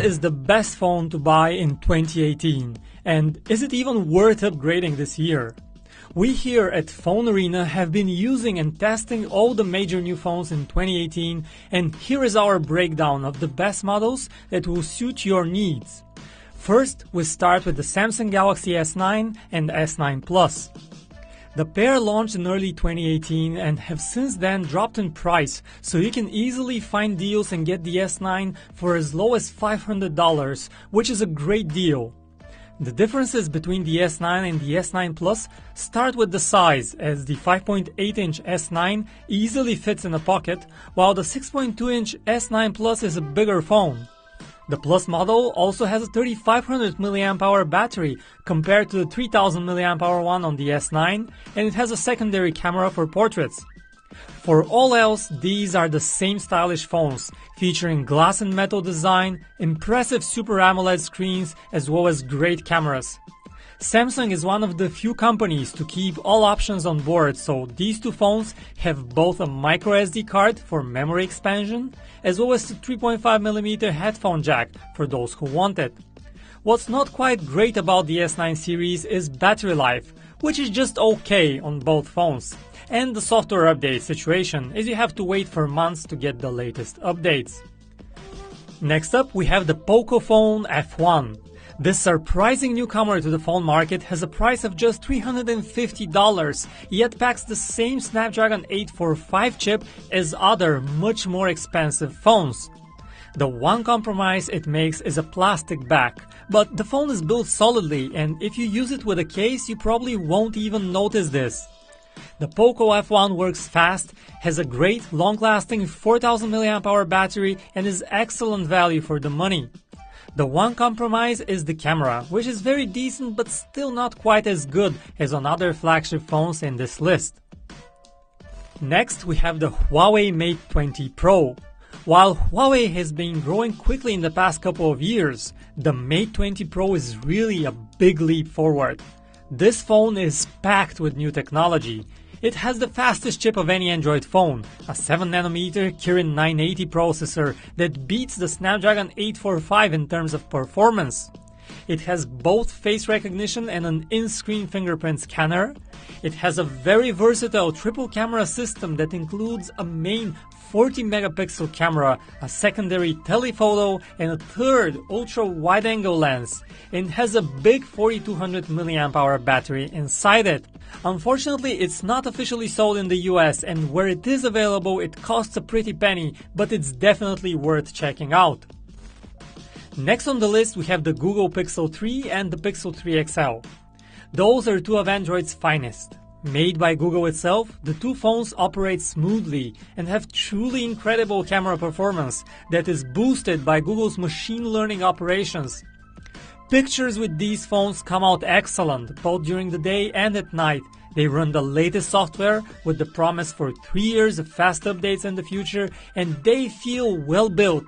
is the best phone to buy in 2018? And is it even worth upgrading this year? We here at Phone Arena have been using and testing all the major new phones in 2018, and here is our breakdown of the best models that will suit your needs. First, we start with the Samsung Galaxy S9 and S9 Plus. The pair launched in early 2018 and have since then dropped in price, so you can easily find deals and get the S9 for as low as $500, which is a great deal. The differences between the S9 and the S9 Plus start with the size, as the 5.8-inch S9 easily fits in a pocket, while the 6.2-inch S9 Plus is a bigger phone. The Plus model also has a 3500 mAh battery compared to the 3000 mAh one on the S9, and it has a secondary camera for portraits. For all else, these are the same stylish phones, featuring glass and metal design, impressive Super AMOLED screens, as well as great cameras. Samsung is one of the few companies to keep all options on board, so these two phones have both a microSD card for memory expansion, as well as the 3.5mm headphone jack for those who want it. What's not quite great about the S9 series is battery life, which is just okay on both phones, and the software update situation, as you have to wait for months to get the latest updates. Next up, we have the Pocophone F1. This surprising newcomer to the phone market has a price of just $350, yet packs the same Snapdragon 845 chip as other, much more expensive phones. The one compromise it makes is a plastic back, but the phone is built solidly, and if you use it with a case, you probably won't even notice this. The Poco F1 works fast, has a great, long-lasting 4000 mAh battery, and is excellent value for the money. The one compromise is the camera, which is very decent but still not quite as good as on other flagship phones in this list. Next, we have the Huawei Mate 20 Pro. While Huawei has been growing quickly in the past couple of years, the Mate 20 Pro is really a big leap forward. This phone is packed with new technology. It has the fastest chip of any Android phone, a 7nm Kirin 980 processor that beats the Snapdragon 845 in terms of performance. It has both face recognition and an in-screen fingerprint scanner. It has a very versatile triple camera system that includes a main 40-megapixel camera, a secondary telephoto, and a third ultra-wide-angle lens. It has a big 4200 mAh battery inside it. Unfortunately, it's not officially sold in the US, and where it is available, it costs a pretty penny, but it's definitely worth checking out. Next on the list, we have the Google Pixel 3 and the Pixel 3 XL. Those are two of Android's finest. Made by Google itself, the two phones operate smoothly and have truly incredible camera performance that is boosted by Google's machine learning operations. Pictures with these phones come out excellent, both during the day and at night. They run the latest software with the promise for 3 years of fast updates in the future, and they feel well built.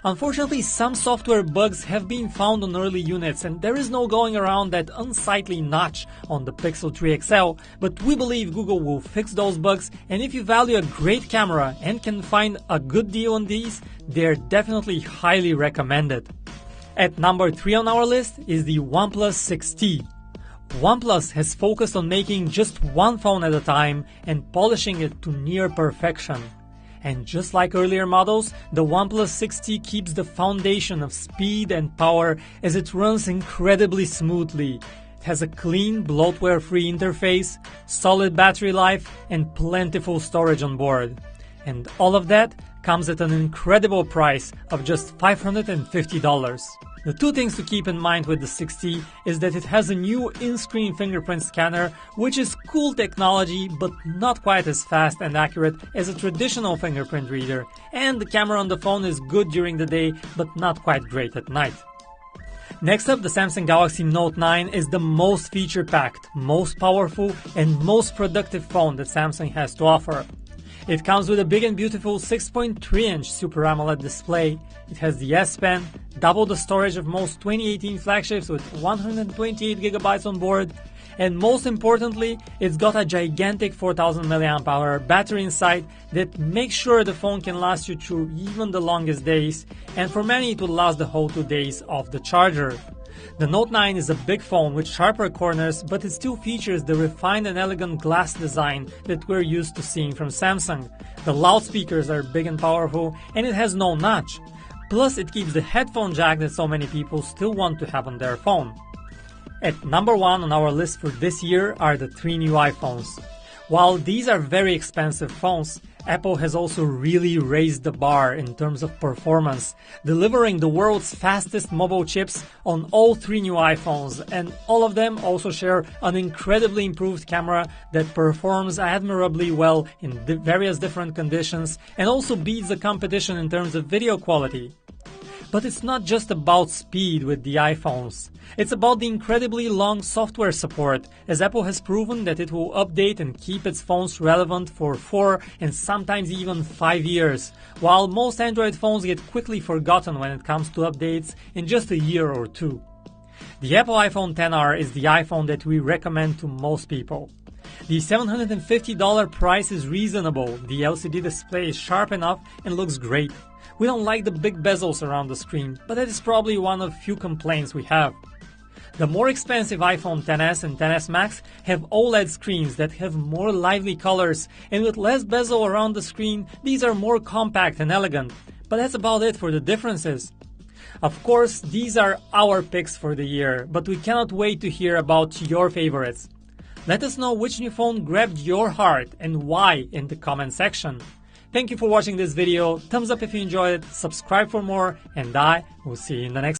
Unfortunately, some software bugs have been found on early units, and there is no going around that unsightly notch on the Pixel 3 XL, but we believe Google will fix those bugs, and if you value a great camera and can find a good deal on these, they're definitely highly recommended. At number 3 on our list is the OnePlus 6T. OnePlus has focused on making just one phone at a time and polishing it to near perfection. And just like earlier models, the OnePlus 6T keeps the foundation of speed and power as it runs incredibly smoothly. It has a clean, bloatware-free interface, solid battery life, and plentiful storage on board. And all of that comes at an incredible price of just $550. The two things to keep in mind with the 6T is that it has a new in-screen fingerprint scanner, which is cool technology but not quite as fast and accurate as a traditional fingerprint reader, and the camera on the phone is good during the day but not quite great at night. Next up, the Samsung Galaxy Note 9 is the most feature-packed, most powerful, and most productive phone that Samsung has to offer. It comes with a big and beautiful 6.3-inch Super AMOLED display. It has the S Pen, double the storage of most 2018 flagships with 128GB on board, And most importantly, it's got a gigantic 4000 mAh battery inside that makes sure the phone can last you through even the longest days, and for many it will last the whole 2 days of the charger. The Note 9 is a big phone with sharper corners, but it still features the refined and elegant glass design that we're used to seeing from Samsung. The loudspeakers are big and powerful, and it has no notch. Plus, it keeps the headphone jack that so many people still want to have on their phone. At number 1 on our list for this year are the 3 new iPhones. While these are very expensive phones, Apple has also really raised the bar in terms of performance, delivering the world's fastest mobile chips on all 3 new iPhones, and all of them also share an incredibly improved camera that performs admirably well in various different conditions and also beats the competition in terms of video quality. But it's not just about speed with the iPhones. It's about the incredibly long software support, as Apple has proven that it will update and keep its phones relevant for 4 and sometimes even 5 years, while most Android phones get quickly forgotten when it comes to updates in just a year or 2. The Apple iPhone XR is the iPhone that we recommend to most people. The $750 price is reasonable, the LCD display is sharp enough and looks great. We don't like the big bezels around the screen, but that is probably one of few complaints we have. The more expensive iPhone XS and XS Max have OLED screens that have more lively colors, and with less bezel around the screen, these are more compact and elegant. But that's about it for the differences. Of course, these are our picks for the year, but we cannot wait to hear about your favorites. Let us know which new phone grabbed your heart and why in the comment section. Thank you for watching this video, thumbs up if you enjoyed it, subscribe for more, and I will see you in the next